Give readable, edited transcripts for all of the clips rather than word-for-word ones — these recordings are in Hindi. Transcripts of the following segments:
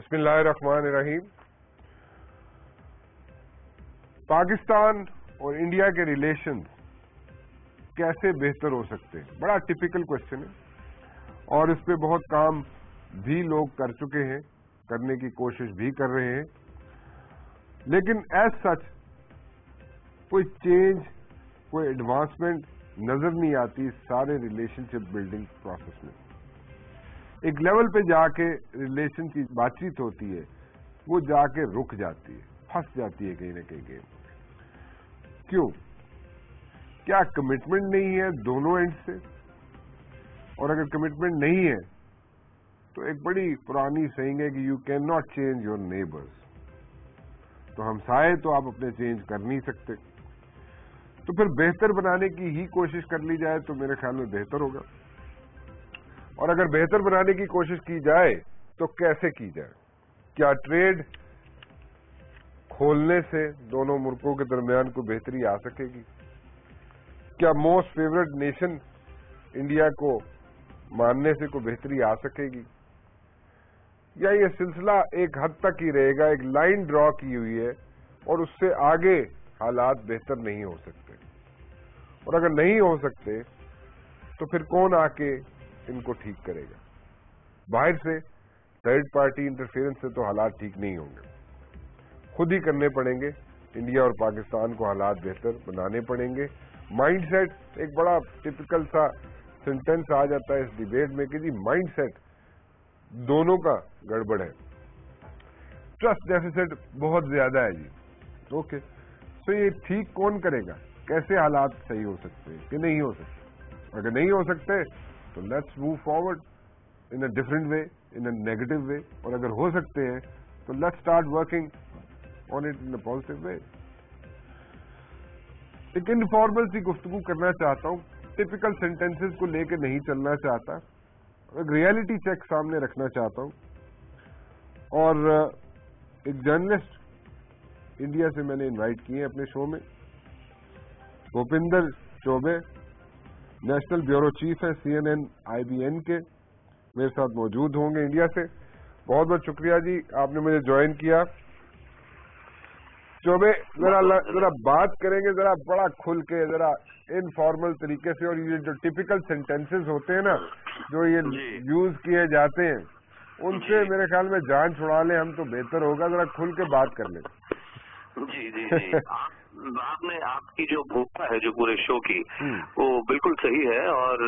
बिस्मिल्लाहिर्रहमानिर्रहीम। पाकिस्तान और इंडिया के रिलेशंस कैसे बेहतर हो सकते हैं, बड़ा टिपिकल क्वेश्चन है और इस पे बहुत काम भी लोग कर चुके हैं, करने की कोशिश भी कर रहे हैं, लेकिन एज सच कोई चेंज, कोई एडवांसमेंट नजर नहीं आती सारे रिलेशनशिप बिल्डिंग प्रोसेस में। एक लेवल पे जाके रिलेशन की बातचीत होती है, वो जाके रुक जाती है, फंस जाती है कहीं ना कहीं गेम। क्यों? क्या कमिटमेंट नहीं है दोनों एंड से? और अगर कमिटमेंट नहीं है तो एक बड़ी पुरानी सेइंग है कि you can not change your neighbours. तो हमसाए तो आप अपने चेंज कर नहीं सकते, तो फिर बेहतर बनाने की ही कोशिश कर ली जाए तो मेरे ख्याल में बेहतर होगा। और अगर बेहतर बनाने की कोशिश की जाए तो कैसे की जाए? क्या ट्रेड खोलने से दोनों मुल्कों के दरमियान कोई बेहतरी आ सकेगी? क्या मोस्ट फेवरेट नेशन इंडिया को मानने से कोई बेहतरी आ सकेगी? या ये सिलसिला एक हद तक ही रहेगा, एक लाइन ड्रॉ की हुई है और उससे आगे हालात बेहतर नहीं हो सकते? और अगर नहीं हो सकते तो फिर कौन आके इनको ठीक करेगा? बाहर से थर्ड पार्टी इंटरफेरेंस से तो हालात ठीक नहीं होंगे, खुद ही करने पड़ेंगे। इंडिया और पाकिस्तान को हालात बेहतर बनाने पड़ेंगे। माइंडसेट एक बड़ा टिपिकल सा सेंटेंस आ जाता है इस डिबेट में कि जी माइंडसेट दोनों का गड़बड़ है, ट्रस्ट डेफिसिट बहुत ज्यादा है जी। ओके, तो ये ठीक कौन करेगा? कैसे हालात सही हो सकते हैं कि नहीं हो सकते? अगर नहीं हो सकते तो let's move forward in a different way, in a negative way. और अगर हो सकते हैं तो let's start working on it in a positive way. एक इनफॉर्मल सी गुफ्तगू करना चाहता हूं, टिपिकल सेंटेंसेस को लेकर नहीं चलना चाहता, एक रियलिटी चेक सामने रखना चाहता हूं। और एक जर्नलिस्ट इंडिया से मैंने इनवाइट किए अपने शो में, Bhupinder Choubey, national bureau chief है CNN IBN के, मेरे साथ मौजूद होंगे इंडिया से। बहुत बहुत शुक्रिया जी, आपने मुझे ज्वाइन किया। चौबे, जरा बात करेंगे जरा बड़ा खुल के, जरा इनफॉर्मल तरीके से, और ये जो टिपिकल सेंटेंसेस होते हैं ना जो ये यूज किए जाते हैं, उनसे मेरे ख्याल में जान छुड़ा लें हम तो बेहतर होगा। जरा खुल के बात कर लें। जी जी जी आपने, आपकी जो भूमिका है जो पूरे शो की, वो बिल्कुल सही है और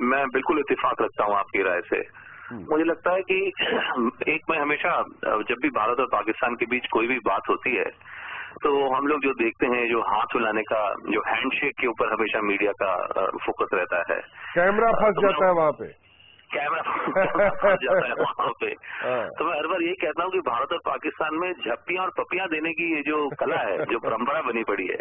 मैं बिल्कुल इत्तेफाक रखता हूँ आपकी राय से। मुझे लगता है कि एक मैं हमेशा जब भी भारत और पाकिस्तान के बीच कोई भी बात होती है तो हम लोग जो देखते हैं, जो हाथ मिलाने का, जो हैंडशेक के ऊपर हमेशा मीडिया का फोकस रहता है, कैमरा फंस जाता है वहां पे, कैमरा फंस जाता है वहां पे। तो मैं हर बार यही कहता हूँ कि भारत और पाकिस्तान में झप्पियां और पपियां देने की ये जो कला है, जो परंपरा बनी पड़ी है,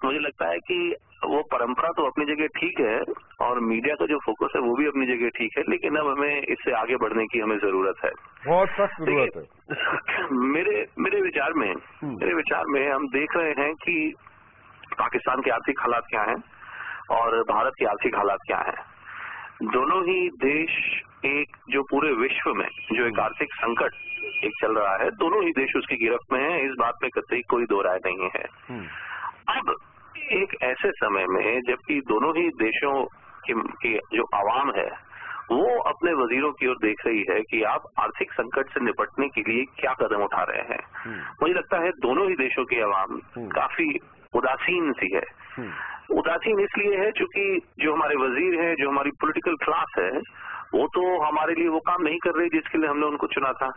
मुझे लगता है कि वो परंपरा तो अपनी जगह ठीक है और मीडिया का जो फोकस है वो भी अपनी जगह ठीक है, लेकिन अब हमें इससे आगे बढ़ने की हमें जरूरत है, बहुत सख्त जरूरत है। मेरे विचार में हम देख रहे हैं कि पाकिस्तान के आर्थिक हालात क्या हैं और भारत के आर्थिक हालात क्या हैं। दोनों ही देश एक जो पूरे विश्व में जो एक आर्थिक संकट एक चल रहा है, दोनों ही देश उसकी गिरफ्त में है, इस बात में कतई कोई दो राय नहीं है। अब एक ऐसे समय में जबकि दोनों ही देशों की जो आवाम है वो अपने वजीरों की ओर देख रही है कि आप आर्थिक संकट से निपटने के लिए क्या कदम उठा रहे हैं, मुझे लगता है दोनों ही देशों की आवाम काफी उदासीन सी है। उदासीन इसलिए है क्योंकि जो हमारे वजीर हैं, जो हमारी पॉलिटिकल क्लास है, वो तो हमारे लिए वो काम नहीं कर रही जिसके लिए हमने उनको चुना था।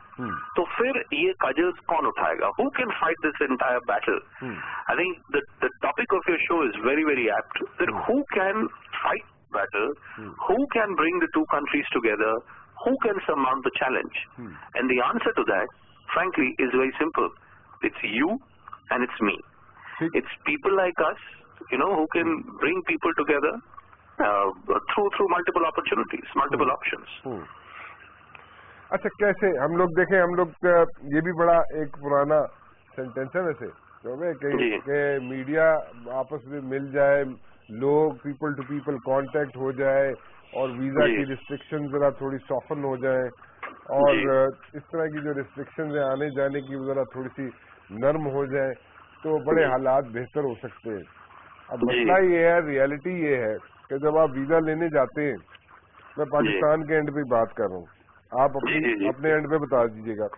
तो फिर ये कजल्स कौन उठाएगा? Who can fight this entire battle? I think the topic of your show is very very apt, that who can fight battle, who can bring the two countries together, who can surmount the challenge? And the answer to that, frankly, is very simple. It's you and it's me. It's people like us, who can bring people together through multiple opportunities, multiple options. अच्छा, कैसे हम लोग देखें, हम लोग ये भी बड़ा एक पुराना सेंटेंस है वैसे जो कि मीडिया आपस में मिल जाए, लोग पीपल टू पीपल कांटेक्ट हो जाए और वीजा की रिस्ट्रिक्शन जरा थोड़ी सॉफन हो जाए और इस तरह की जो रिस्ट्रिक्शन है आने जाने की जरा थोड़ी सी नर्म हो जाए तो बड़े हालात बेहतर हो सकते हैं। अब मसला ये है, रियलिटी ये है कि जब आप वीजा लेने जाते हैं, मैं पाकिस्तान के एंड पे बात कर रहा हूँ, आप अपने एंड पे बता दीजिएगा।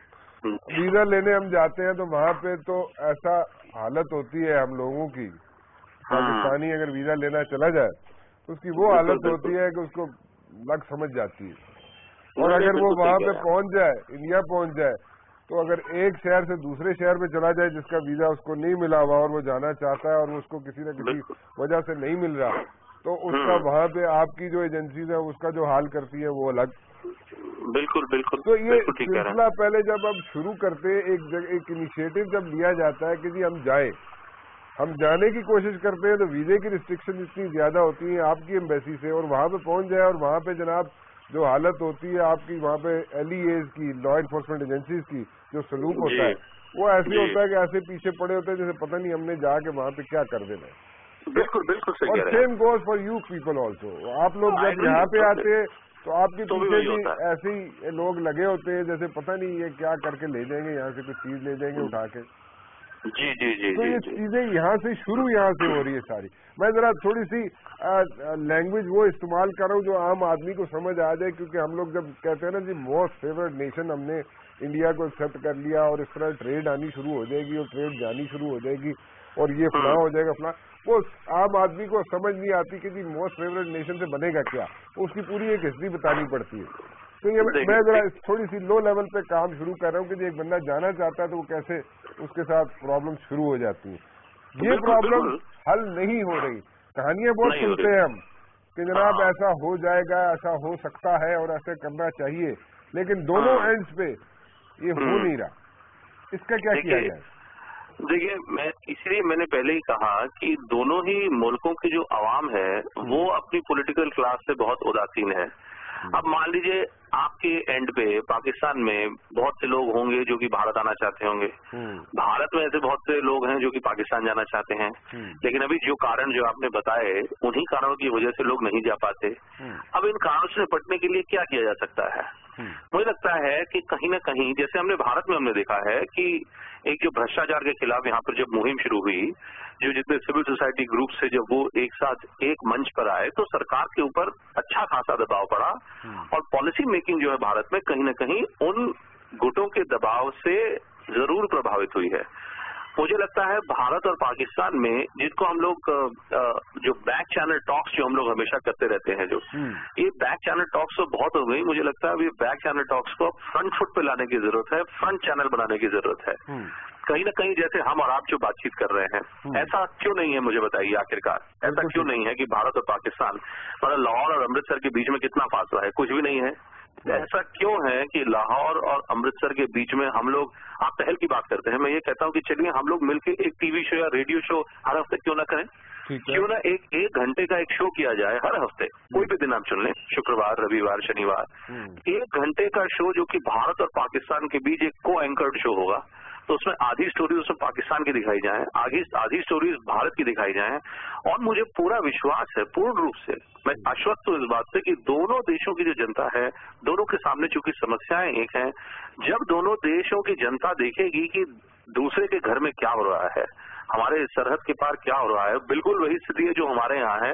वीजा लेने हम जाते हैं तो वहाँ पे तो ऐसा हालत होती है हम लोगों की, पाकिस्तानी अगर वीजा लेना चला जाए तो उसकी वो हालत होती है कि उसको लग समझ जाती है। और अगर वो वहाँ पे पहुँच जाए, इंडिया पहुँच जाए, तो अगर एक शहर से दूसरे शहर में चला जाए जिसका वीजा उसको नहीं मिला हुआ और वो जाना चाहता है और उसको किसी न किसी वजह से नहीं मिल रहा, तो उसका वहाँ पे आपकी जो एजेंसीज है उसका जो हाल करती है वो अलग। बिल्कुल बिल्कुल। तो ये सिलसिला पहले जब हम शुरू करते हैं, एक इनिशिएटिव जब लिया जाता है कि जी हम जाए, हम जाने की कोशिश करते हैं तो वीजे की रिस्ट्रिक्शन इतनी ज्यादा होती है आपकी एम्बेसी से, और वहाँ पे पहुँच जाए और वहाँ पे जनाब जो हालत होती है आपकी वहाँ पे LEAs की, लॉ एनफोर्समेंट एजेंसीज की जो सलूक होता है वो ऐसे होता है कि ऐसे पीछे पड़े होते हैं जैसे पता नहीं हमने जाके वहाँ पे क्या कर देना है। बिल्कुल बिल्कुल सही कह रहे हैं। और same goes for you people also. आप लोग जब यहाँ पे आते हैं तो आपके पीछे भी ऐसे ही लोग लगे होते हैं जैसे पता नहीं ये क्या करके ले जाएंगे, यहाँ से कुछ चीज ले जाएंगे उठा के। जी जी जी। तो ये चीजें यहाँ से शुरू यहाँ से हो रही है सारी। मैं जरा थोड़ी सी लैंग्वेज वो इस्तेमाल कर रहा हूँ जो आम आदमी को समझ आ जाए, क्योंकि हम लोग जब कहते हैं ना जी मोस्ट फेवरेट नेशन, हमने इंडिया को एक्सेप्ट कर लिया और इस तरह ट्रेड आनी शुरू हो जाएगी और ट्रेड जानी शुरू हो जाएगी और ये फला हो जाएगा फला, वो आम आदमी को समझ नहीं आती कि जी मोस्ट फेवरेट नेशन से बनेगा क्या, उसकी पूरी एक हिस्ट्री बतानी पड़ती है। तो ये मैं जरा थोड़ी सी लो लेवल पे काम शुरू कर रहा हूँ कि एक बंदा जाना चाहता है तो वो कैसे उसके साथ प्रॉब्लम शुरू हो जाती है। ये प्रॉब्लम हल नहीं हो रही। कहानियां बहुत सुनते हैं हम कि जनाब ऐसा हो जाएगा, ऐसा हो सकता है और ऐसे करना चाहिए, लेकिन दोनों एंड्स पे ये हो नहीं रहा। इसका क्या किया जाए? देखिए, इसलिए मैंने पहले ही कहा कि दोनों ही मुल्कों की जो आवाम है वो अपनी पॉलिटिकल क्लास से बहुत उदासीन है। अब मान लीजिए आपके एंड पे पाकिस्तान में बहुत से लोग होंगे जो कि भारत आना चाहते होंगे, भारत में ऐसे बहुत से लोग हैं जो कि पाकिस्तान जाना चाहते हैं, लेकिन अभी जो कारण जो आपने बताए उन्हीं कारणों की वजह से लोग नहीं जा पाते। अब इन कारणों से निपटने के लिए क्या किया जा सकता है? मुझे लगता है कि कहीं न कहीं जैसे हमने भारत में हमने देखा है कि एक जो भ्रष्टाचार के खिलाफ यहाँ पर जब मुहिम शुरू हुई, जो जितने सिविल सोसाइटी ग्रुप से जब वो एक साथ एक मंच पर आए तो सरकार के ऊपर अच्छा खासा दबाव पड़ा और पॉलिसी मेकिंग जो है भारत में कहीं न कहीं उन गुटों के दबाव से जरूर प्रभावित हुई है। मुझे लगता है भारत और पाकिस्तान में जिसको हम लोग जो बैक चैनल टॉक्स जो हम लोग हमेशा करते रहते हैं, जो ये बैक चैनल टॉक्स तो बहुत हो गई, मुझे लगता है अभी बैक चैनल टॉक्स को फ्रंट फुट पे लाने की जरूरत है, फ्रंट चैनल बनाने की जरूरत है। कहीं ना कहीं जैसे हम और आप जो बातचीत कर रहे हैं, ऐसा क्यों नहीं है मुझे बताइए आखिरकार, ऐसा क्यों नहीं है कि भारत और पाकिस्तान, मतलब लाहौर और अमृतसर के बीच में कितना फासला है? कुछ भी नहीं है। ऐसा क्यों है कि लाहौर और अमृतसर के बीच में हम लोग, आप पहल की बात करते हैं, मैं ये कहता हूं कि चलिए हम लोग मिलकर एक टीवी शो या रेडियो शो हर हफ्ते क्यों ना करें? क्यों ना एक घंटे का एक शो किया जाए हर हफ्ते, कोई भी दिन आप चुन लें, शुक्रवार, रविवार, शनिवार, 1 घंटे का शो जो कि भारत और पाकिस्तान के बीच एक को एंकर्ड शो होगा। तो उसमें आधी स्टोरीज उसमें पाकिस्तान की दिखाई जाए, आधी स्टोरीज भारत की दिखाई जाए, और मुझे पूरा विश्वास है, पूर्ण रूप से मैं आश्वस्त हूं इस बात से कि दोनों देशों की जो जनता है, दोनों के सामने चूंकि समस्याएं एक हैं, जब दोनों देशों की जनता देखेगी कि दूसरे के घर में क्या हो रहा है, हमारे सरहद के पार क्या हो रहा है, बिल्कुल वही स्थिति है जो हमारे यहाँ है,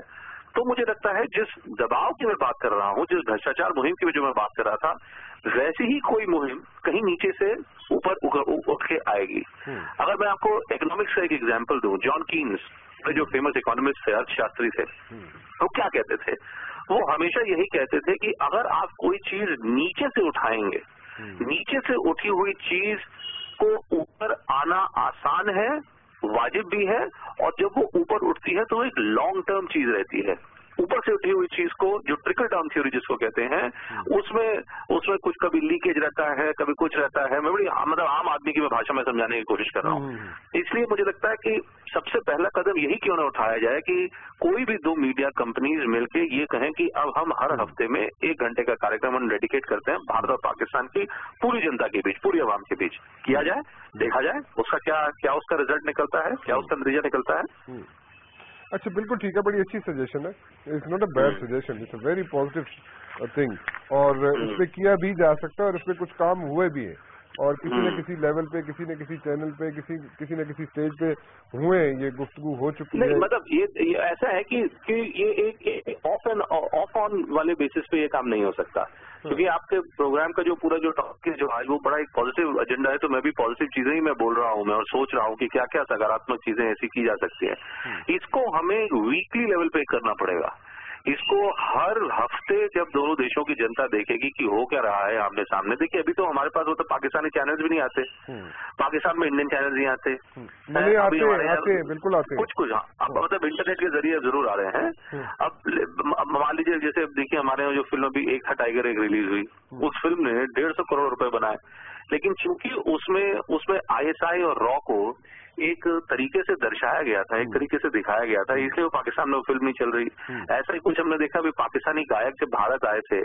तो मुझे लगता है जिस दबाव की मैं बात कर रहा हूँ, जिस भ्रष्टाचार मुहिम की जो मैं बात कर रहा था, वैसी ही कोई मुहिम कहीं नीचे से ऊपर उठ के आएगी। अगर मैं आपको इकोनॉमिक्स का एक एग्जांपल दूं, जॉन कीन्स जो फेमस इकोनॉमिस्ट थे, अर्थशास्त्री थे, वो क्या कहते थे? वो हमेशा यही कहते थे कि अगर आप कोई चीज नीचे से उठाएंगे, नीचे से उठी हुई चीज को ऊपर आना आसान है, वाजिब भी है, और जब वो ऊपर उठती है तो एक लॉन्ग टर्म चीज रहती है। ऊपर से उठी हुई चीज को, जो ट्रिकल डाउन थ्योरी जिसको कहते हैं, उसमें कुछ कभी लीकेज रहता है, कभी कुछ रहता है। मैं बड़ी मतलब आम आदमी की भाषा में समझाने की कोशिश कर रहा हूँ। इसलिए मुझे लगता है कि सबसे पहला कदम यही क्यों ना उठाया जाए कि कोई भी 2 मीडिया कंपनीज मिलकर ये कहें कि अब हम हर हफ्ते में 1 घंटे का कार्यक्रम हम डेडिकेट करते हैं भारत और पाकिस्तान की पूरी जनता के बीच, पूरी आवाम के बीच किया जाए, देखा जाए उसका क्या उसका रिजल्ट निकलता है, क्या उसका नतीजा निकलता है। अच्छा, बिल्कुल ठीक है, बड़ी अच्छी सजेशन है, it's not a bad suggestion, it's a very positive thing, और इस पे किया भी जा सकता है और इस पे कुछ काम हुए भी है, और किसी न किसी लेवल पे, किसी न किसी चैनल पे, किसी न किसी स्टेज पे हुए, ये गुफ्तगू हो चुकी है। मतलब ये ऐसा है कि ये एक ऑफ ऑन वाले बेसिस पे ये काम नहीं हो सकता, क्योंकि आपके प्रोग्राम का जो पूरा जो टॉपिक है जो आज वो बड़ा एक पॉजिटिव एजेंडा है, तो मैं भी पॉजिटिव चीजें ही मैं बोल रहा हूँ मैं, और सोच रहा हूँ कि क्या क्या सकारात्मक चीजें ऐसी की जा सकती है। इसको हमें वीकली लेवल पे करना पड़ेगा। इसको हर हफ्ते जब दोनों देशों की जनता देखेगी कि हो क्या रहा है आमने सामने, देखिए अभी तो हमारे पास वो तो पाकिस्तानी चैनल्स भी नहीं आते, पाकिस्तान में इंडियन चैनल्स नहीं आते, आते बिल्कुल आते, कुछ अब मतलब इंटरनेट के जरिए जरूर आ रहे हैं। अब मान लीजिए जैसे देखिए हमारे यहाँ जो फिल्म अभी एक था टाइगर एक रिलीज हुई, उस फिल्म ने 150 करोड़ रुपए बनाए, लेकिन चूंकि उसमें ISI और रॉ को एक तरीके से दर्शाया गया था, एक तरीके से दिखाया गया था, इसलिए वो पाकिस्तान में वो फिल्म नहीं चल रही। ऐसा ही कुछ हमने देखा, अभी पाकिस्तानी गायक जब भारत आए थे,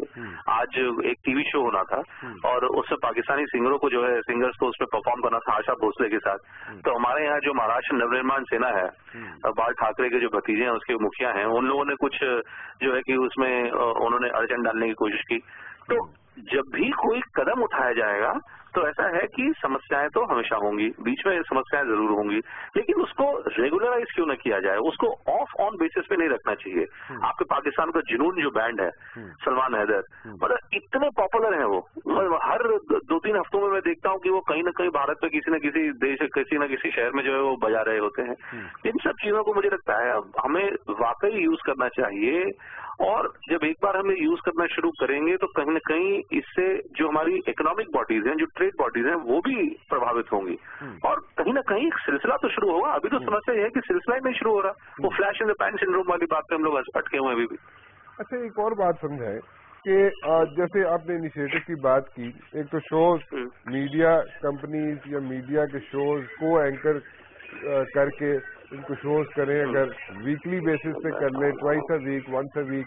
आज एक टीवी शो होना था और उसमें पाकिस्तानी सिंगरों को जो है सिंगर्स को उसमें परफॉर्म करना था आशा भोसले के साथ। तो हमारे यहाँ जो महाराष्ट्र नवनिर्माण सेना है, बाल ठाकरे के जो भतीजे हैं उसके मुखिया हैं, उन लोगों ने कुछ जो है कि उसमें उन्होंने अड़चन डालने की कोशिश की। तो जब भी कोई कदम उठाया जाएगा तो ऐसा है कि समस्याएं तो हमेशा होंगी, बीच में समस्याएं जरूर होंगी, लेकिन उसको रेगुलराइज क्यों न किया जाए, उसको ऑफ ऑन बेसिस पे नहीं रखना चाहिए। आपके पाकिस्तान का जुनून जो बैंड है सलमान हैदर, मतलब इतने पॉपुलर है वो, हर 2-3 हफ्तों में मैं देखता हूँ कि वो कहीं ना कहीं भारत में किसी न किसी देश, किसी न किसी शहर में जो है वो बजा रहे होते हैं। इन सब चीजों को मुझे लगता है हमें वाकई यूज करना चाहिए, और जब एक बार हमें यूज करना शुरू करेंगे तो कहीं न कहीं इससे जो हमारी इकोनॉमिक बॉडीज हैं, जो ट्रेड बॉडीज हैं, वो भी प्रभावित होंगी, और कहीं ना कहीं एक सिलसिला तो शुरू होगा। अभी तो समस्या यह है कि सिलसिला ही नहीं शुरू हो रहा, वो flash in the pan syndrome वाली बात पे हम लोग अटके हुए हैं अभी भी। अच्छा, एक और बात समझाएं कि जैसे आपने इनिशिएटिव की बात की, एक तो शोज मीडिया कंपनीज या मीडिया के शोज को एंकर करके इनको शोज करें, अगर वीकली बेसिस पे कर लें, twice a week, once a week,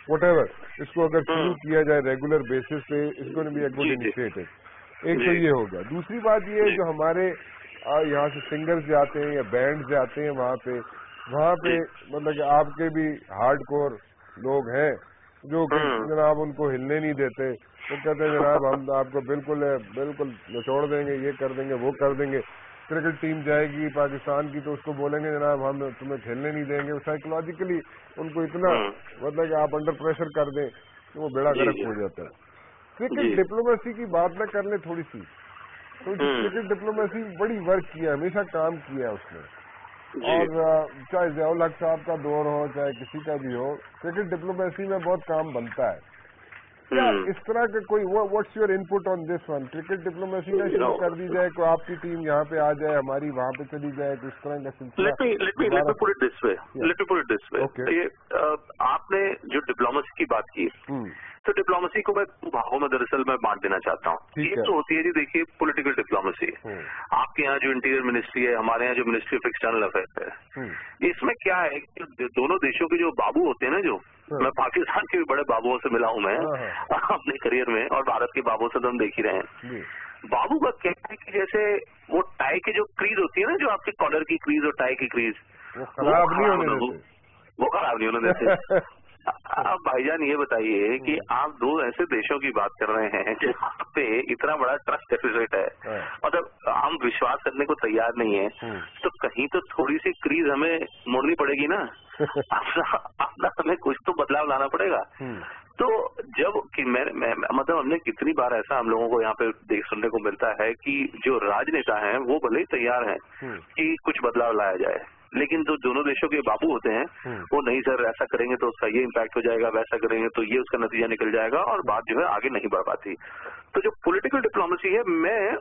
whatever, इसको अगर शुरू किया जाए रेगुलर बेसिस पे, it's going to be a good initiative. एक तो ये हो गया। दूसरी बात ये है, जो हमारे यहाँ से सिंगर्स जाते हैं या बैंड जाते हैं वहाँ पे मतलब कि आपके भी हार्डकोर लोग हैं जो जनाब उनको हिलने नहीं देते, वो कहते हैं जनाब हम आपको बिल्कुल निचोड़ देंगे, ये कर देंगे, वो कर देंगे। क्रिकेट टीम जाएगी पाकिस्तान की तो उसको बोलेंगे जनाब हम तुम्हें खेलने नहीं देंगे। साइकोलॉजिकली उनको इतना मतलब कि आप अंडर प्रेशर कर दें तो वो बेड़ा गर्क हो जाता है। क्रिकेट डिप्लोमेसी की बात न कर ले थोड़ी सी, तो क्रिकेट डिप्लोमेसी बड़ी वर्क किया, हमेशा काम किया है उसने, और चाहे ज़ियाउल हक साहब का दौर हो चाहे किसी का भी हो, क्रिकेट डिप्लोमेसी में बहुत काम बनता है। क्या इस तरह का कोई what's your input on this one? Cricket diplomacy का शुरू कर दी जाए, कोई आपकी टीम यहाँ पे आ जाए, हमारी वहाँ पे चली जाए, तो इस तरह का सिलसिला। Let me put it this way. ये आपने जो डिप्लोमेसी की बात की, तो डिप्लोमेसी को मैं भागों में दरअसल मैं बांट देना चाहता हूँ। एक तो होती है जी, देखिए पॉलिटिकल डिप्लोमेसी, आपके यहाँ जो इंटीरियर मिनिस्ट्री है, हमारे यहाँ जो मिनिस्ट्री ऑफ एक्सटर्नल अफेयर्स है, इसमें क्या है कि दोनों देशों के जो बाबू होते हैं ना, जो मैं पाकिस्तान के भी बड़े बाबुओं से मिला हूँ मैं अपने करियर में, और भारत के बाबुओं से तो हम देख ही रहे हैं। बाबू का कहना है कि जैसे वो टाई की जो क्रीज होती है ना, जो आपके कॉलर की क्रीज और टाई की क्रीज, वो खराब नहीं होने देते। अब भाईजान ये बताइए कि आप दो ऐसे देशों की बात कर रहे हैं जहाँ पे इतना बड़ा ट्रस्ट डेफिसिट है, मतलब हम विश्वास करने को तैयार नहीं है, तो कहीं तो थोड़ी सी क्रीज हमें मोड़नी पड़ेगी ना। अपना हमें कुछ तो बदलाव लाना पड़ेगा। तो जब कि मैं मतलब हमने कितनी बार ऐसा हम लोगों को यहाँ पे सुनने को मिलता है कि जो राजनेता हैं वो भले ही तैयार हैं कि कुछ बदलाव लाया जाए, लेकिन जो दोनों देशों के बाबू होते हैं वो नहीं सर ऐसा करेंगे तो उसका ये इम्पैक्ट हो जाएगा, वैसा करेंगे तो ये उसका नतीजा निकल जाएगा, और बात जो है आगे नहीं बढ़ पाती। तो जो पॉलिटिकल डिप्लोमेसी है मैं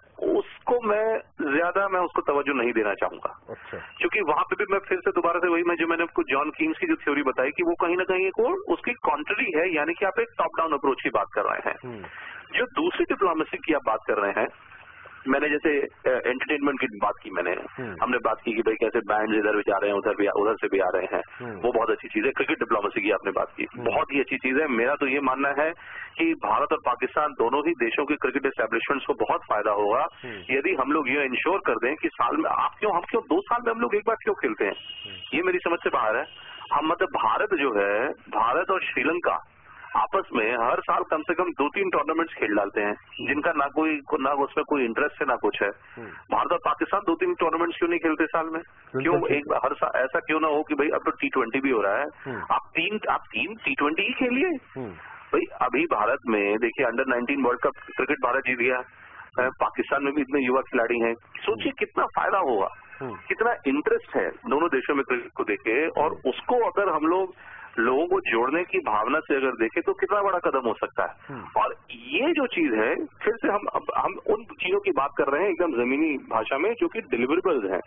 उसको तवज्जो नहीं देना चाहूंगा। अच्छा। क्योंकि वहां पे भी मैं फिर से दोबारा से वही मैंने आपको जॉन कीन्स की जो थ्योरी बताई कि वो कहीं ना कहीं एक उसकी कॉन्ट्ररी है, यानी कि आप एक टॉप डाउन अप्रोच की बात कर रहे हैं। जो दूसरी डिप्लोमेसी की आप बात कर रहे हैं मैंने जैसे एंटरटेनमेंट की बात की, हमने बात की कि भाई कैसे बैंड इधर भी जा रहे हैं, उधर से भी आ रहे हैं, वो बहुत अच्छी चीज है। क्रिकेट डिप्लोमेसी की आपने बात की, बहुत ही अच्छी चीज है। मेरा तो ये मानना है कि भारत और पाकिस्तान दोनों ही देशों की क्रिकेट एस्टेब्लिशमेंट्स को बहुत फायदा होगा यदि हम लोग ये इंश्योर कर दें कि साल में हम क्यों 2 साल में हम लोग एक बार क्यों खेलते हैं, ये मेरी समझ से बाहर है। हम मतलब भारत जो है, भारत और श्रीलंका आपस में हर साल कम से कम 2-3 टूर्नामेंट्स खेल डालते हैं, जिनका ना उसमें कोई इंटरेस्ट है ना कुछ है। भारत और पाकिस्तान 2-3 टूर्नामेंट्स क्यों नहीं खेलते साल में? क्यों एक बार हर साल ऐसा क्यों ना हो कि भाई अब तो T20 भी हो रहा है, आप तीन T20 ही खेलिए। भाई अभी भारत में देखिए under 19 world cup cricket Bharat जीत गया, पाकिस्तान में भी इतने युवा खिलाड़ी हैं, सोचिए कितना फायदा होगा, कितना इंटरेस्ट है दोनों देशों में क्रिकेट को देखे, और उसको अगर हम लोगों को जोड़ने की भावना से अगर देखें तो कितना बड़ा कदम हो सकता है। और ये जो चीज है, फिर से हम उन चीजों की बात कर रहे हैं एकदम जमीनी भाषा में जो कि डिलीवरेबल्स हैं,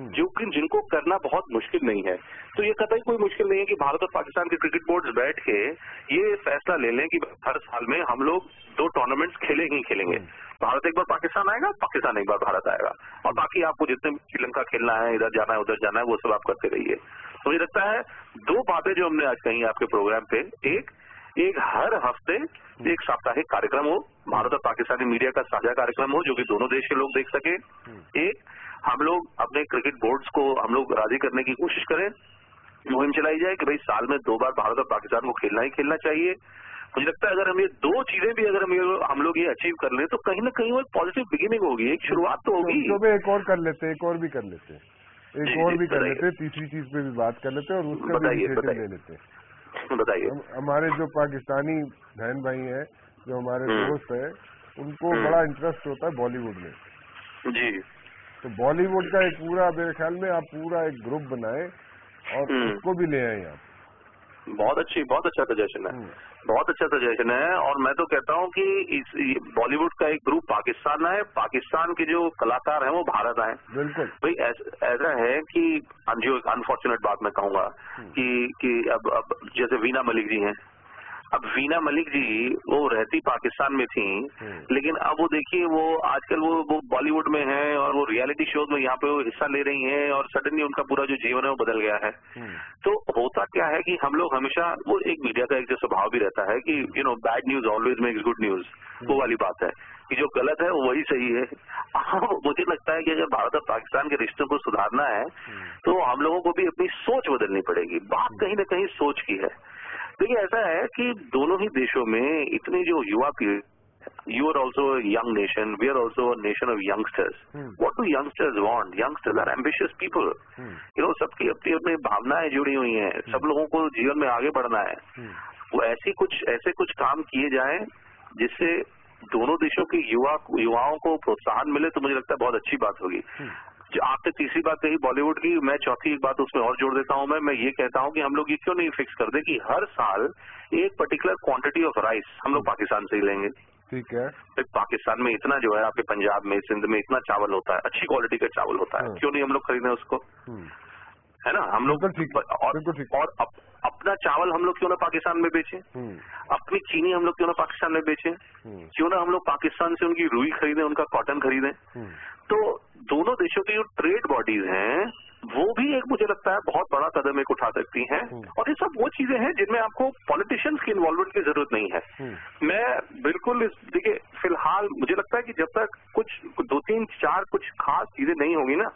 जिनको करना बहुत मुश्किल नहीं है। तो ये कतई कोई मुश्किल नहीं है कि भारत और पाकिस्तान के क्रिकेट बोर्ड्स बैठ के ये फैसला ले लें कि हर साल में हम लोग 2 टूर्नामेंट्स खेलेंगे। भारत एक बार पाकिस्तान आएगा, पाकिस्तान एक बार भारत आएगा, और बाकी आपको जितने श्रीलंका खेलना है, इधर जाना है, उधर जाना है, वो सब आप करते रहिए। तो मुझे लगता है 2 बातें जो हमने आज कही आपके प्रोग्राम पे, एक हर हफ्ते एक साप्ताहिक कार्यक्रम हो, भारत और पाकिस्तानी मीडिया का साझा कार्यक्रम हो जो कि दोनों देश के लोग देख सके। एक हम लोग अपने क्रिकेट बोर्ड्स को हम लोग राजी करने की कोशिश करें, मुहिम चलाई जाए कि भाई साल में 2 बार भारत और पाकिस्तान को खेलना ही खेलना चाहिए। मुझे लगता है अगर हम ये 2 चीजें भी अगर हम लोग ये अचीव कर लें तो कहीं ना कहीं वो एक पॉजिटिव बिगिनिंग होगी, एक शुरुआत तो होगी। तो एक और कर लेते हैं, एक और भी कर लेते हैं, तीसरी चीज पे भी बात कर लेते हैं, और उसका भी इनिशिएटिव ले लेते हैं। बताइए। हमारे जो पाकिस्तानी बहन भाई हैं, जो हमारे दोस्त हैं, उनको बड़ा इंटरेस्ट होता है बॉलीवुड में जी। तो बॉलीवुड का एक पूरा, मेरे ख्याल में आप पूरा एक ग्रुप बनाए और उसको भी ले आए आप। बहुत अच्छा सजेशन है, बहुत अच्छा सजेशन है। और मैं तो कहता हूँ कि इस बॉलीवुड का एक ग्रुप पाकिस्तान है, पाकिस्तान के जो कलाकार हैं वो भारत आए। बिल्कुल भाई ऐसा है कि जो एक अनफॉर्चुनेट बात मैं कहूंगा कि अब जैसे वीना मलिक जी हैं, अब वीना मलिक जी वो रहती पाकिस्तान में थी, लेकिन अब वो देखिए वो आजकल वो बॉलीवुड में है और वो रियलिटी शो में यहाँ पे वो हिस्सा ले रही हैं, और सडनली उनका पूरा जो जीवन है वो बदल गया है। तो होता क्या है कि हम लोग हमेशा, वो एक मीडिया का एक जो स्वभाव भी रहता है कि bad news always makes good news, वो वाली बात है कि जो गलत है वो वही सही है। मुझे लगता है कि अगर भारत और पाकिस्तान के रिश्तों को सुधारना है तो हम लोगों को भी अपनी सोच बदलनी पड़ेगी। बात कहीं न कहीं सोच की है। देखिए ऐसा है कि दोनों ही देशों में इतनी जो युवा पीढ़ी, you are also young nation, we are also nation of youngsters. What do youngsters want? Youngsters are ambitious people, सबकी अपनी अपनी भावनाएं जुड़ी हुई हैं, सब लोगों को जीवन में आगे बढ़ना है। वो ऐसे कुछ काम किए जाएं जिससे दोनों देशों के युवाओं को प्रोत्साहन मिले, तो मुझे लगता है बहुत अच्छी बात होगी। जो आपने तीसरी बात कही बॉलीवुड की, मैं चौथी एक बात उसमें और जोड़ देता हूं। मैं ये कहता हूं कि हम लोग ये क्यों नहीं फिक्स कर दे कि हर साल एक पर्टिकुलर क्वांटिटी ऑफ राइस हम लोग पाकिस्तान से ही लेंगे। ठीक है। पाकिस्तान में इतना जो है, आपके पंजाब में, सिंध में इतना चावल होता है, अच्छी क्वालिटी का चावल होता है, क्यों नहीं हम लोग खरीदें उसको, है ना? हम लोग और अपना चावल हम लोग क्यों ना पाकिस्तान में बेचें, अपनी चीनी हम लोग क्यों ना पाकिस्तान में बेचें, क्यों ना हम लोग पाकिस्तान से उनकी रुई खरीदें, उनका कॉटन खरीदें। तो दोनों देशों की जो ट्रेड बॉडीज हैं वो भी एक, मुझे लगता है, बहुत बड़ा कदम एक उठा सकती हैं। और ये सब वो चीजें हैं जिनमें आपको पॉलिटिशियंस की इन्वॉल्वमेंट की जरूरत नहीं है। मैं बिल्कुल देखिए, फिलहाल मुझे लगता है कि जब तक कुछ 2-3-4 कुछ खास चीजें नहीं होंगी ना,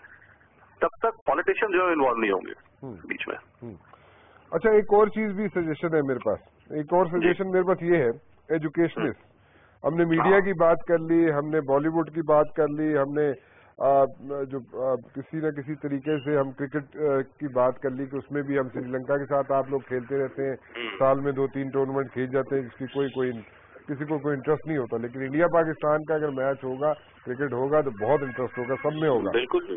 तब तक पॉलिटिशियन जो है इन्वॉल्व नहीं होंगे बीच में। अच्छा, एक और चीज भी सजेशन है मेरे पास, एक और सजेशन मेरे पास ये है, एजुकेशनिस्ट। हमने मीडिया की बात कर ली, हमने बॉलीवुड की बात कर ली, हमने किसी न किसी तरीके से हम क्रिकेट की बात कर ली कि उसमें भी हम श्रीलंका के साथ आप लोग खेलते रहते हैं, साल में 2-3 टूर्नामेंट खेल जाते हैं, जिसकी किसी को कोई इंटरेस्ट नहीं होता। लेकिन इंडिया पाकिस्तान का अगर मैच होगा, क्रिकेट होगा, तो बहुत इंटरेस्ट होगा, सब में होगा,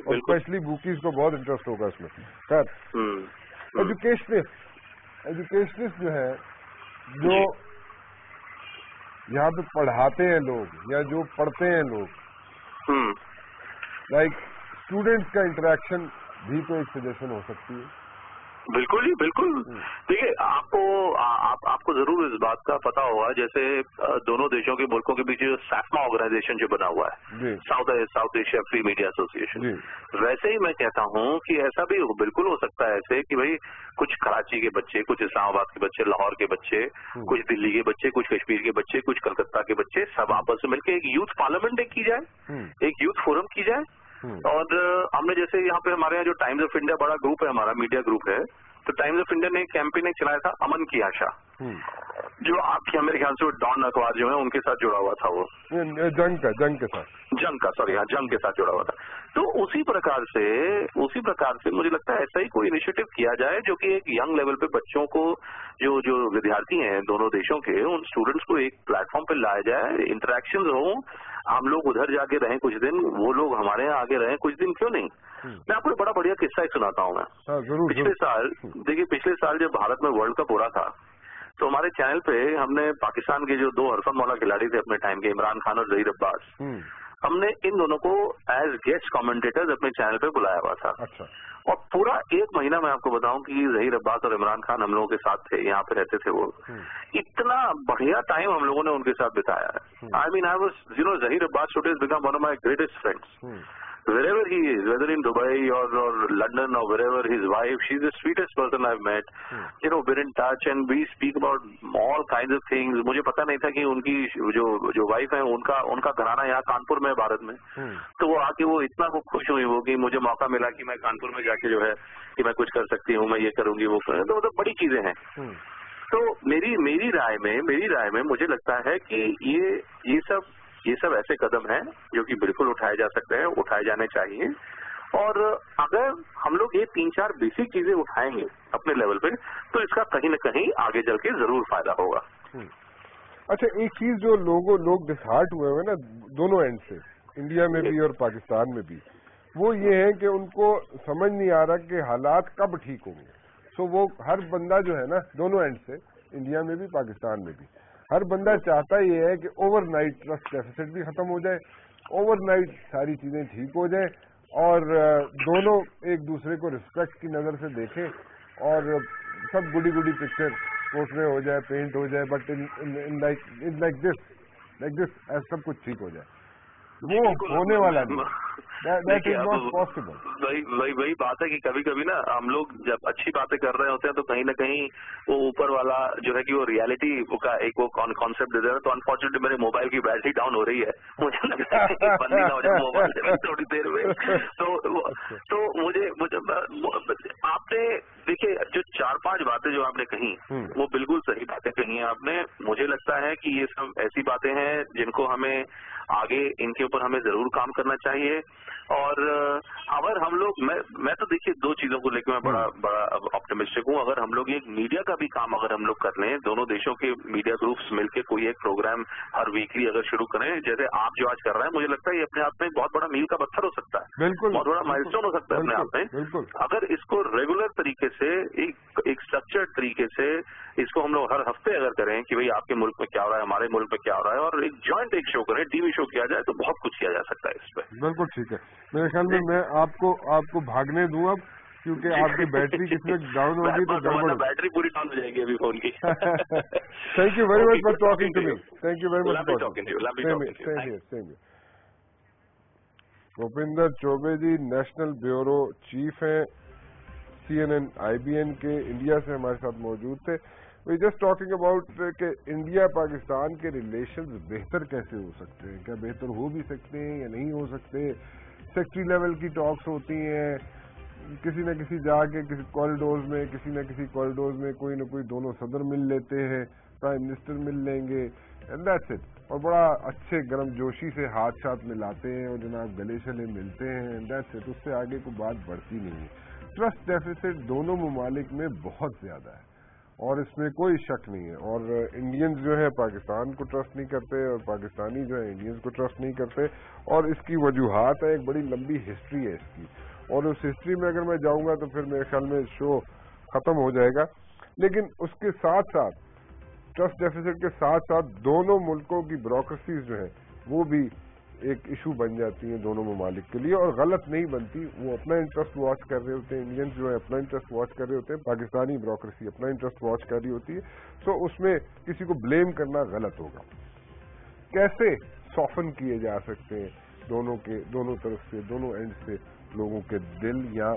और स्पेशली बुकीज को बहुत इंटरेस्ट होगा इसमें। खैर, एजुकेशनिस्ट जो है, जो यहाँ पे पढ़ाते हैं लोग या जो पढ़ते हैं लोग, लाइक स्टूडेंट्स का इंटरेक्शन भी तो एक सजेशन हो सकती है। बिल्कुल ही बिल्कुल। देखिए आपको जरूर इस बात का पता होगा, जैसे दोनों देशों के मुल्कों के बीच जो सैफमा ऑर्गेनाइजेशन जो बना हुआ है, south Asia free media association, वैसे ही मैं कहता हूं कि ऐसा भी बिल्कुल हो सकता है ऐसे कि भाई कुछ कराची के बच्चे, कुछ इस्लामाबाद के बच्चे, लाहौर के बच्चे, कुछ दिल्ली के बच्चे, कुछ कश्मीर के बच्चे, कुछ कलकत्ता के बच्चे, सब आपस में मिलकर एक यूथ पार्लियामेंट की जाए, एक यूथ फोरम की जाए। और हमने जैसे यहाँ पे हमारे यहाँ जो टाइम्स ऑफ इंडिया बड़ा ग्रुप है, हमारा मीडिया ग्रुप है, तो टाइम्स ऑफ इंडिया ने एक कैंपेन चलाया था अमन की आशा, जो आपके मेरे ख्याल से डॉन अखबार जो है उनके साथ जुड़ा हुआ था, वो जंग के साथ जुड़ा हुआ था। तो उसी प्रकार से मुझे लगता है ऐसा ही कोई इनिशिएटिव किया जाए जो कि एक यंग लेवल पे बच्चों को, जो विद्यार्थी हैं दोनों देशों के, उन स्टूडेंट्स को एक प्लेटफॉर्म पे लाया जाए, इंटरेक्शन हो, हम लोग उधर जाके रहें कुछ दिन, वो लोग हमारे यहाँ आगे रहें कुछ दिन, क्यों नहीं। मैं आपको बड़ा बढ़िया किस्सा एक सुनाता हूँ मैं। पिछले साल जब भारत में वर्ल्ड कप हो रहा था, तो हमारे चैनल पे हमने पाकिस्तान के जो 2 हरफन मौला खिलाड़ी थे अपने टाइम के, इमरान खान और जहीर अब्बास, हमने इन दोनों को एज गेस्ट कमेंटेटर्स अपने चैनल पे बुलाया हुआ था। अच्छा। और पूरा 1 महीना मैं आपको बताऊं कि जहीर अब्बास और इमरान खान हम लोगों के साथ थे, यहाँ पे रहते थे वो। इतना बढ़िया टाइम हम लोगों ने उनके साथ बिताया है। I mean I was Zaheer Abbas today has become one of my greatest friends. Wherever he is, whether in Dubai or London or wherever his wife, she's the sweetest person I've met. You know, we're in touch and we speak about all kinds of things. मुझे पता नहीं था कि उनकी जो वाइफ है उनका घराना यहाँ कानपुर में है, भारत में। तो वो आके वो इतना खुश हुई वो कि मुझे मौका मिला कि मैं कानपुर में जाके जो है कि मैं कुछ कर सकती हूँ, मैं ये करूंगी वो करूंगी, तो मतलब बड़ी चीजें हैं। तो मेरी राय में मुझे लगता है कि ये सब ऐसे कदम हैं जो कि बिल्कुल उठाए जा सकते हैं, उठाए जाने चाहिए। और अगर हम लोग ये 3-4 बेसिक चीजें उठाएंगे अपने लेवल पे, तो इसका कहीं न कहीं आगे चल के जरूर फायदा होगा। अच्छा, एक चीज जो लोग डिसहार्ट हुए हैं ना दोनों एंड से, इंडिया में भी और पाकिस्तान में भी, वो ये है कि उनको समझ नहीं आ रहा कि हालात कब ठीक होंगे। सो वो हर बंदा जो है ना दोनों एंड से, इंडिया में भी पाकिस्तान में भी, हर बंदा चाहता ये है कि ओवरनाइट ट्रस्ट डेफिसिट भी खत्म हो जाए, ओवरनाइट सारी चीजें ठीक हो जाए और दोनों एक दूसरे को रिस्पेक्ट की नजर से देखें और सब गुडी पिक्चर पोर्ट्रे हो जाए, पेंट हो जाए, बट इन लाइक दिस सब कुछ ठीक हो जाए। वो होने वाला नहीं, दैट इज नॉट पॉसिबल। वही बात है कि कभी कभी ना हम लोग जब अच्छी बातें कर रहे होते हैं तो कहीं ना कहीं वो ऊपर वाला जो है कि वो रियलिटी का एक वो कॉन्सेप्ट दे रहा है। तो अनफॉर्चुनेटली मेरे मोबाइल की बैटरी डाउन हो रही है, मुझे लगता है कि बंद ना हो जाए मोबाइल थोड़ी देर में। तो मुझे आपने देखिए जो 4-5 बातें जो आपने कही वो बिल्कुल सही बातें कही हैं आपने। मुझे लगता है कि ये सब ऐसी बातें हैं जिनको हमें आगे इनके ऊपर हमें जरूर काम करना चाहिए। और अगर हम लोग मैं तो देखिए 2 चीजों को लेकर मैं बड़ा ऑप्टिमिस्टिक हूँ। अगर हम लोग एक मीडिया का भी काम अगर हम लोग कर लें, दोनों देशों के मीडिया ग्रुप्स मिलकर कोई एक प्रोग्राम हर वीकली अगर शुरू करें, जैसे आप जो आज कर रहे हैं, मुझे लगता है ये अपने आप में बहुत बड़ा मील का पत्थर हो सकता है, बिल्कुल बहुत बड़ा माइलस्टोन हो सकता है अपने आप में। अगर इसको रेगुलर तरीके से एक स्ट्रक्चर्ड तरीके से इसको हम लोग हर हफ्ते अगर करें कि भाई आपके मुल्क में क्या हो रहा है, हमारे मुल्क में क्या हो रहा है, और एक जॉइंट एक शो करें, टीवी शो किया जाए, तो बहुत कुछ किया जा सकता है इस पे। बिल्कुल ठीक है। मेरे ख्याल में मैं आपको भागने दूं अब, क्योंकि आपकी बैटरी किसमें डाउन होगी तो गड़बड़, बैटरी पूरी डाउन हो जाएगी अभी फोन की। Thank you very much for talking to me. Thank you very much for talking to me. Bhupinder Chaubey ji national bureau chief हैं CNN IBN के, इंडिया से हमारे साथ मौजूद थे। वी जस्ट टॉकिंग अबाउट कि इंडिया पाकिस्तान के रिलेशंस बेहतर कैसे हो सकते हैं, क्या बेहतर हो भी सकते हैं या नहीं हो सकते। सेक्रेटरी लेवल की टॉक्स होती हैं, किसी न किसी जाके किसी कॉरिडोर्स में, किसी न किसी कॉरिडोर्स में कोई न कोई दोनों सदर मिल लेते हैं, प्राइम मिनिस्टर मिल लेंगे, एंड दैट्स इट। और बड़ा अच्छे गर्म जोशी से हाथ साथ मिलाते हैं और जनाब गले शले मिलते हैं, एंड दैट्स इट। उससे आगे कोई बात बढ़ती नहीं है। ट्रस्ट डेफिसिट दोनों ममालिक में बहुत ज्यादा है और इसमें कोई शक नहीं है। और इंडियंस जो है पाकिस्तान को ट्रस्ट नहीं करते और पाकिस्तानी जो है इंडियंस को ट्रस्ट नहीं करते, और इसकी वजूहात है, एक बड़ी लंबी हिस्ट्री है इसकी, और उस हिस्ट्री में अगर मैं जाऊंगा तो फिर मेरे ख्याल में शो खत्म हो जाएगा। लेकिन उसके साथ साथ ट्रस्ट डेफिसिट के साथ साथ दोनों मुल्कों की ब्यूरोक्रेसीज जो है वो भी एक इशू बन जाती है दोनों ममालिक के लिए, और गलत नहीं बनती। वो अपना इंटरेस्ट वॉच कर रहे होते हैं, इंडियंस जो है अपना इंटरेस्ट वॉच कर रहे होते हैं, पाकिस्तानी ब्यूरोक्रेसी अपना इंटरेस्ट वॉच कर रही होती है। सो उसमें किसी को ब्लेम करना गलत होगा। कैसे सॉफन किए जा सकते हैं दोनों तरफ से, दोनों एंड से लोगों के दिल या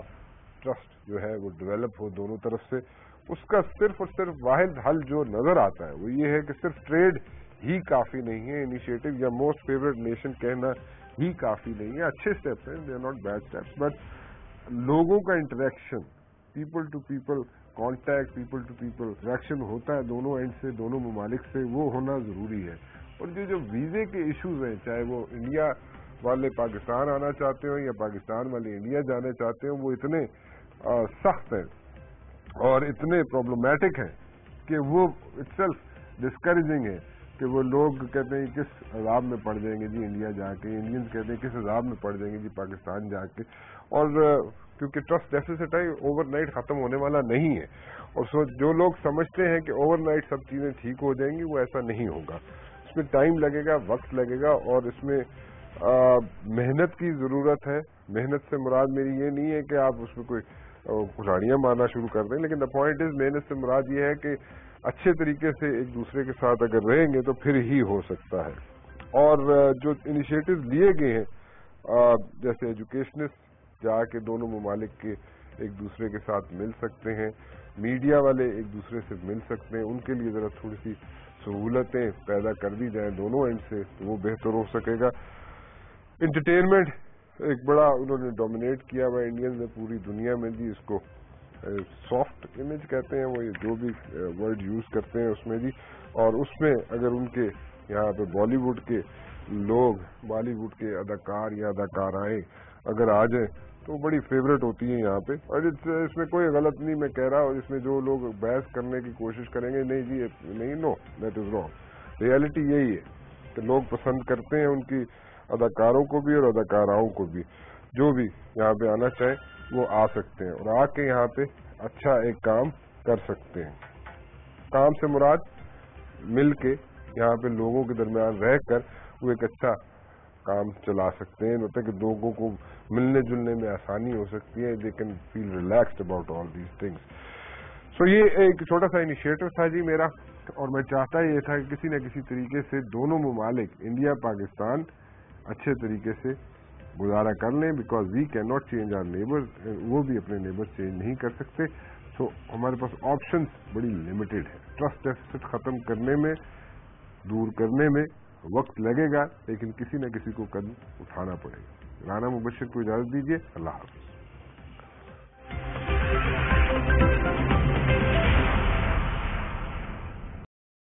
ट्रस्ट जो है वो डेवलप हो दोनों तरफ से, उसका सिर्फ और सिर्फ वाहिद हल जो नजर आता है वो ये है कि सिर्फ ट्रेड ही काफी नहीं है, इनिशिएटिव या मोस्ट फेवरेट नेशन कहना ही काफी नहीं है। अच्छे स्टेप्स हैं, they are not bad steps, but लोगों का interaction, people to people contact, people to people interaction होता है दोनों एंड से, दोनों ममालिक से, वो होना जरूरी है। और जो वीजे के इश्यूज हैं, चाहे वो इंडिया वाले पाकिस्तान आना चाहते हो या पाकिस्तान वाले इंडिया जाना चाहते हो, वो इतने सख्त हैं और इतने प्रॉब्लमैटिक हैं कि वो इटसेल्फ डिस्करेजिंग है कि वो लोग कहते हैं किस अजाब में पड़ जाएंगे जी इंडिया जाके, इंडियंस कहते हैं किस अजाब में पड़ जाएंगे जी पाकिस्तान जाके। और क्योंकि ट्रस्ट डेफिसिट है, ओवरनाइट खत्म होने वाला नहीं है। और जो लोग समझते हैं कि ओवरनाइट सब चीजें ठीक हो जाएंगी, वो ऐसा नहीं होगा। इसमें टाइम लगेगा, वक्त लगेगा, और इसमें मेहनत की जरूरत है। मेहनत से मुराद मेरी ये नहीं है कि आप उसमें कोई कुल्हाड़ियां मारना शुरू कर दें, लेकिन द पॉइंट इज मेहनत से मुराद ये है कि अच्छे तरीके से एक दूसरे के साथ अगर रहेंगे तो फिर ही हो सकता है। और जो इनिशिएटिव लिए गए हैं, जैसे एजुकेशनिस्ट जाके दोनों ममालिक के एक दूसरे के साथ मिल सकते हैं, मीडिया वाले एक दूसरे से मिल सकते हैं, उनके लिए जरा थोड़ी सी सहूलतें पैदा कर दी जाएं दोनों एंड से, तो वो बेहतर हो सकेगा। एंटरटेनमेंट एक बड़ा उन्होंने डोमिनेट किया हुआ इंडियंस ने पूरी दुनिया में जी, इसको सॉफ्ट इमेज कहते हैं, वो ये जो भी वर्ड यूज करते हैं उसमें जी। और उसमें अगर उनके यहाँ पे बॉलीवुड के लोग, बॉलीवुड के अदाकार या अदाकाराएं अगर आ जाए तो बड़ी फेवरेट होती है यहाँ पे। और इसमें कोई गलत नहीं मैं कह रहा, और इसमें जो लोग बहस करने की कोशिश करेंगे नहीं जी नहीं, know that is wrong. Reality यही है कि लोग पसंद करते हैं उनकी अदाकारों को भी और अदाकाराओं को भी। जो भी यहाँ पे आना चाहे वो आ सकते हैं और आके यहाँ पे अच्छा एक काम कर सकते हैं। काम से मुराद मिल के यहाँ पे लोगों के दरमियान रहकर वो एक अच्छा काम चला सकते हैं, मतलब कि लोगों को मिलने जुलने में आसानी हो सकती है, they can feel relaxed about all these things. So ये एक छोटा सा इनिशिएटिव था जी मेरा, और मैं चाहता ये था कि किसी न किसी तरीके से दोनों ममालिक इंडिया पाकिस्तान अच्छे तरीके से गुजारा कर लें, because we can not change our neighbours, वो भी अपने नेबर्स चेंज नहीं कर सकते। सो हमारे पास ऑप्शंस बड़ी लिमिटेड है। ट्रस्ट डेफिसिट खत्म करने में, दूर करने में वक्त लगेगा, लेकिन किसी न किसी को कदम उठाना पड़ेगा। राना मुबश्शिर को इजाजत दीजिए, अल्लाह हाफ़िज़।